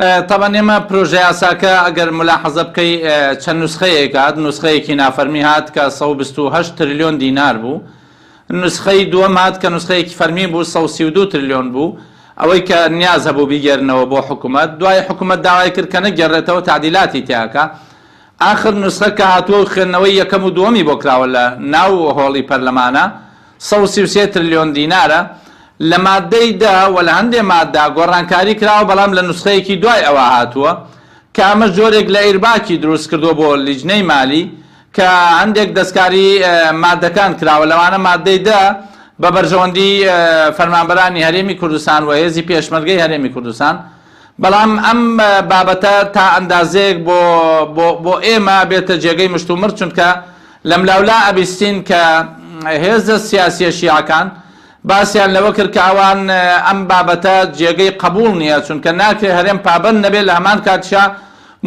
طبعا ئێمە پرۆژە یاساکە ئەگەر ملاحەزە بکەی چەند نوسخەیەک هات، نوسخەیەکی نافەرمی هات کە 128 تریلیۆن دینار بوو، نوسخەی دووەم هات کە نوسخەیەکی فەرمی بوو 132 تریلیۆن بوو، ئەوەی کە نیاز هەبوو بیگەرنەوە بۆ حکوومەت. دوای حکوومەت داوای کرد کە نەگەڕێتەوە تعدیلاتی تیاکە. آخر نوسخە کە هاتووە خوێندنەوەی یەکەم و دووەمی بۆ کراوە لە ناو هۆڵی پەرلەمانە 133 تریلیۆن دینارە. لە مادەی دا و لە هەندێک ماددا گۆڕانکاری کراوە، بەڵام لە نوسخەیەکی دوای ئەوە هاتووە کە ئەمە جۆرێک لە ئیرباکی دروست کردووە بۆ لیژنەی مالی کە هەندێک دەستکاری مادەکان کراوە. لەوانە مادەی دا بە بەرژەوەندی فەرمانبەرانی هەرێمی کوردستان و هێزی پێشمەرگەی هەرێمی کوردستان، بەڵام ئەم بابەتە تا ئەندازەیەک بۆ ئێمە بێتە جێگەی مشتومڕ، چونکە لەم لاولا ئەبیستین کە هێزە سیاسیە شیعەکان باسییان لەوە کرد کە ئەوان ئەم بابەتە جێگەی قبول نییە، چونکە ناکرێت هەرێم پابەند نەبێت لە هەمان کاتشا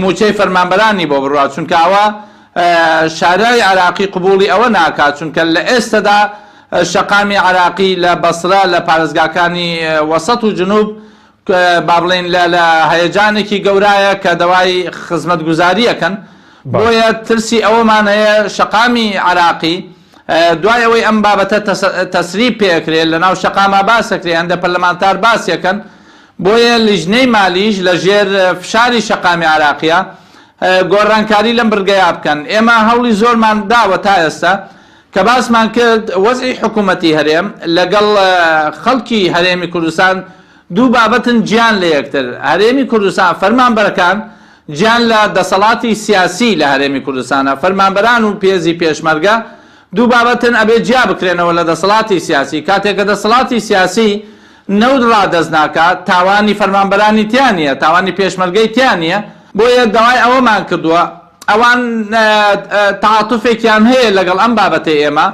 موچەی فەرمانبەرانی بۆ بڕات، چونکە ئەوە شارای عراقی قبولی ئەوە ناکات، چونکە لە ئێستادا شەقامی عراقی لە بەسرە لە پارێزگاکانی وەسەط و جنوب با بڵێن لە هەیەجانێکی گەورایە کە دەوای خزمەتگوزاریەکەن. بۆیە ترسی ئەوەمان هەیە شەقامی عراقی دوای ئەوەی ئەم بابەتە تەسریب پێکرێت لە ناو شەقاما باسەکرێ، هەندە پەرلەمانتار باسیەکەن، بۆیە لیژنەی مالیش لە ژێر فشاری شەقامی عراقیە گۆڕانکاری لەم بڕگەیا بکەن. ئێمە هەوڵی زۆرمان داوە تا ئێستا کە باسمان کرد وەزعی حکوومەتی هەرێم لەگەڵ خەڵکی هەرێمی کوردستان دوو بابەتن گیان لە یەکتر. هەرێمی کوردستان فەرمانبەرەکان گیان لە دەسەڵاتی سیاسی لە هەرێمی کوردستانە، فەرمانبەران و پێزی پێشمەرگە دوو بابەتن ئەبێ جیا بکرێنەوە لە دەسەڵاتی سیاسی. کاتێککە دەسەڵاتی سیاسی نەود ڕادەست ناکات، تاوانی فەرمانبەرانی تیان نیە، تاوانی پێشمەرگەی تیان نیە. بۆیە داوای ئەوەمان کردووە ئەوان تعاتوفێکیان هەیە لەگەڵ ئەم بابەتەی ئێمە،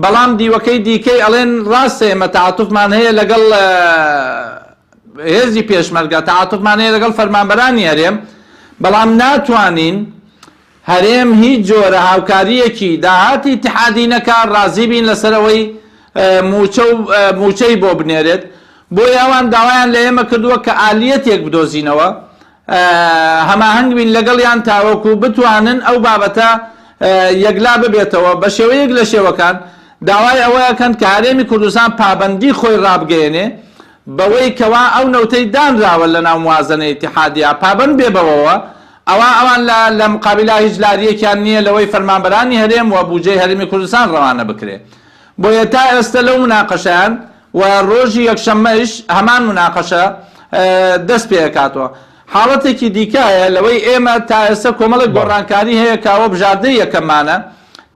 بەڵام دیوەکەی دیکەی ئەڵێن ڕاستە ئێمە تعاتوفمان هەیە لەگەڵ هێزی پێشمەرگە، تعاتوفمان هەیە لەگەڵ فەرمانبەرانی هەرێم، بەڵام ناتوانین هەرێم هیچ جۆرە هاوکاریەکی داهاتی اتحادی نەکا ڕازی بین لەسەرەوەی موچەی بۆ بنێرێت. بۆیە ئەوان داوایان لە ئێمە کردووە کە ئالیەتێک بدۆزینەوە، هەماهەنگ بین لەگەڵیان تاوەکو بتوانن ئەو بابەتە یەکلا ببێتەوە بە شێوەیەک لە شێوەکان. داوای ئەوەیەکەن کە هەرێمی کوردستان پابەندی خۆی ڕابگەێنێ بەوەی کەوا ئەو نەوتەی دانراوە لە ناو موازنەی اتحادیە پابەند بێ بەوەوە. ئەوان لە مقابلا هیچ لاریەکیان نییە لەوەی فەرمانبەرانی هەرێم و بودجەی هەرێمی کوردستان ڕەوانە بکرێ. بۆیە تا ئێستا لەو مناقەشەیان و ڕۆژی یەکشەممەش هەمان مناقەشە دەست پێکاتەوە. حاڵەتێکی دیکایە لەوەی ئێمە تا ئێستا کۆمەڵک گۆڕانکاری هەیە کە ئەوە بژاردەی یەکەممانە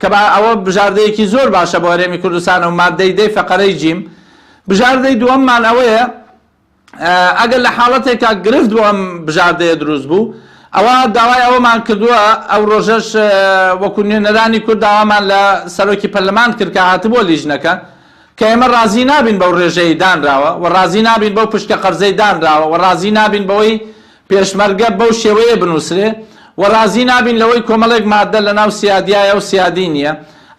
کە ئەوە بژاردەیەکی زۆر باشە بۆ هەرێمی کوردستان و مادەی دەی فەقەرەی جیم. بژاردەی دووەممان ئەوەیە ئەگەر لە حاڵەتێکا گرفت بۆ ئەم بژاردەیە دروست بوو، ئەوە داوای ئەوەمان کردووە ئەو ڕۆژەش وەکو نوێنەرانی کورد داوامان لە سەرۆکی پەرلەمان کرد کە هاتبووە لیژنەکە کە ئێمە ڕازی نابین بەو ڕێژەی دانراوە و ڕازی نابین بەو پشکە قەرزەی دانراوە و ڕازی نابین بەوەی پێشمەرگە بەو شێوەیە بنووسرێ و ڕازی نابین لەوەی کۆمەڵێک مادە لە ناو سیادیایە و سیادی نییە.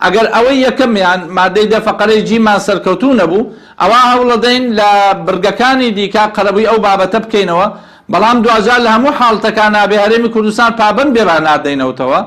ئەگەر ئەوەی یەکەمیان مادەی دەفەقەرەی جیمان سەرکەوتوو نەبوو، ئەوە هەوڵەدەین لە برگەکانی دیکە قەرەبووی ئەو بابەتە بکەینەوە، بەڵام دوجار لە هەموو حاڵتەکان نابێ هەرێمی کوردستان پابەند بێ نادەینەوەتەوە.